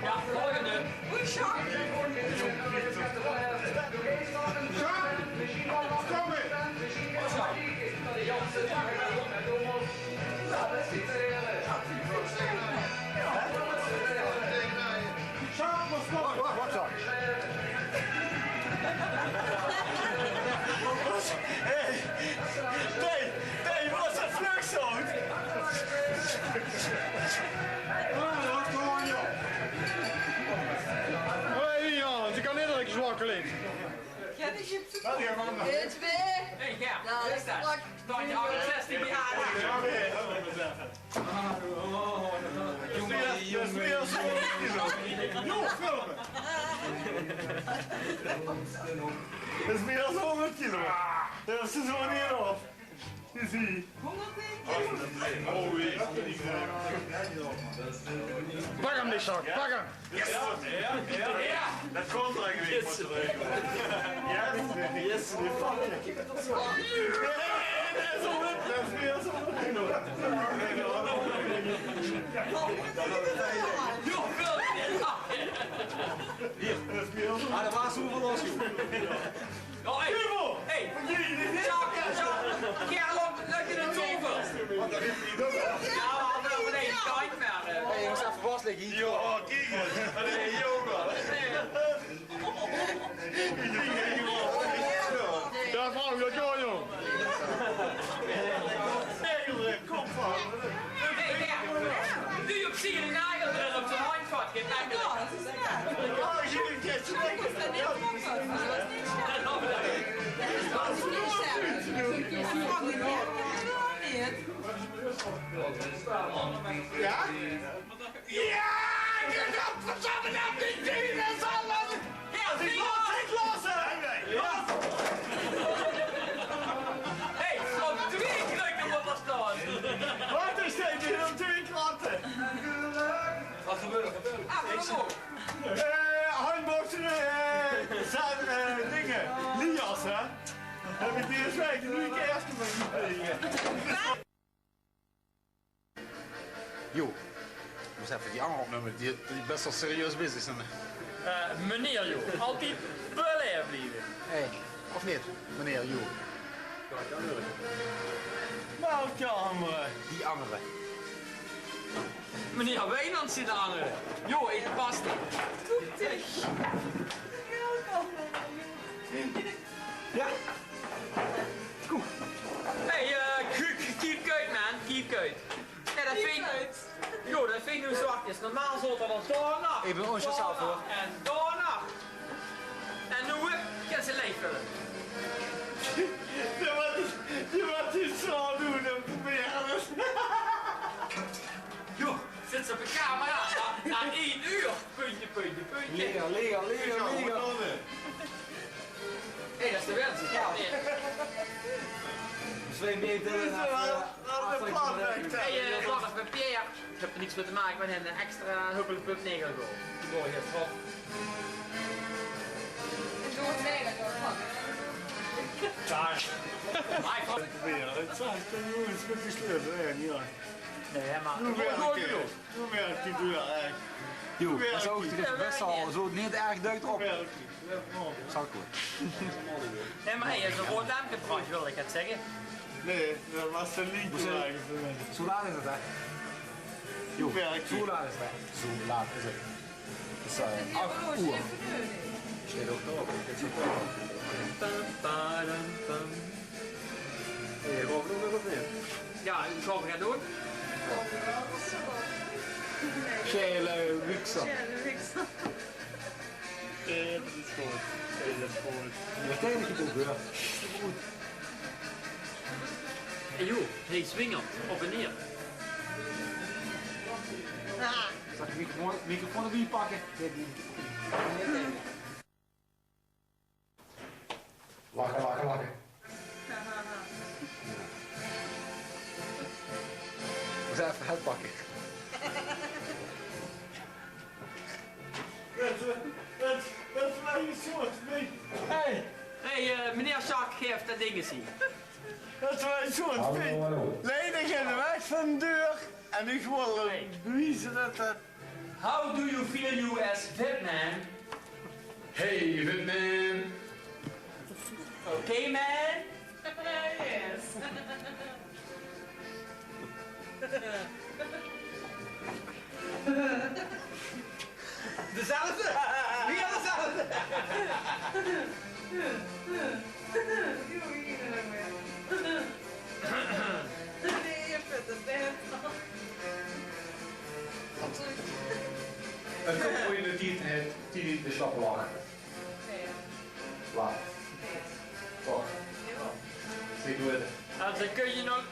Ja, volgende. Oei, Sjaak. Kom in! Wacht zo. Nee, wat is dat vluchtzoot? Hé Jan, ik kan niet dat ik zwak lig. Ja, die is het weer. Hey, ja, Nou, wat is dat? lekker. Dan je 68 jaar. Dat is meer dan 100 kilo. Dat is er zo niet op. Je ziet. Pak hem die zak, pak hem. Ja. Dat contragewicht wordt er regelen. Ja, yes, die fuck. Dat is meer dan 100 kilo. Ah, dat was hoeveel los, joh. Oh, hey. Hey. Kerel, lukt je het over? Ja, we hadden wel beneden kijk maar. Hé, je moest even vast liggen hier. Ja, kijk eens. Nee, yoga. Daar vang je dat gewoon, joh. Nee, kom van. Hey, ja. Nu op zie je een nagel erin op zijn handvat. Geef mij de Ja, dat is het. Oh, ik zie een keertje. Ik moest er niet op opkomen. Dat was niet snel. Dat is niet snel. Dat vang ik niet. Ja? Ja! Je gaat verzamen naar die dingen, alles! Ja, Ik los, Ja. Hey, op 2 kruiken moet er staan. Wat is dit hier om 2 klanten? Wat gebeurt er? Ah, kom op. Handboksen zijn dingen. Lias, hè? Heb ik die eens weten, nu ik eerst dingen. Jo, moest even die aanhop nemen, die best wel serieus business. Meneer joh, altijd beleefd blijven. Hé, of niet, meneer Jo? Welke andere? Die andere. Meneer Wijnand zit aan. Joh, ik past niet. Ja. Goed. Hey, keep kuit man, keep kuit. Ja, dat vind ik... Joh, dat vind ik nu zwakjes. Normaal zou het dan daarna. Ik ben onsjezelf hoor. En daarna. En nu kan ze leeg vullen. Wat is zo doen, dan proberen we. Joh, zit ze op de camera. Na 1 uur. Puntje, puntje, puntje. Lega. Hé, dat is de wens. Ja, nee. Zweem niet Dit is wel een plan, Hey, wacht even, Pierre. Ik heb er niks mee te maken met een extra huppelig pup negergoal. Die goal heeft gewoon. Ik doe het mega door. Maar ik vond... Het zijn jongens met die sleutel, hè, niet aan. Nee, maar... Hoe werkt die deur eigenlijk? Jo, dat is ook best wel zo niet erg duikt op. Zal ik goed. Nee, maar hij heeft een rood lampje gebracht, wil ik het zeggen. Nee, dat was een liedje eigenlijk. Zo laat is het, hè? Jo, zo laat is het, hè? Zo laat is het. Het is 8 uur. Steed ook erop, dit zit erop. Gewoon nog wat meer. Ja, ik zal het gaan doen. Schele Wixer. Dat is goed. Dat is goed. Ja, tegen je boek, ja. Hey joh, hij swingert op en neer. Zal ik de microfoon erbij pakken? Lachen. We zijn even het pakken. Dat is wel een soort ding. Hey, meneer Sjaak geeft dat ding eens hier. Dat is wel een soort ding. Ledig in de weg van de deur. En nu gewoon bewijzen dat dat... How do you feel you as Batman? Hey, Batman. Okay, man? Yes. Dezelfde? Weer dezelfde? Nee, je vindt het net. Het komt voor je de tien de slappe lachen. Laat. Toch. Zie je het. En dan kun je nog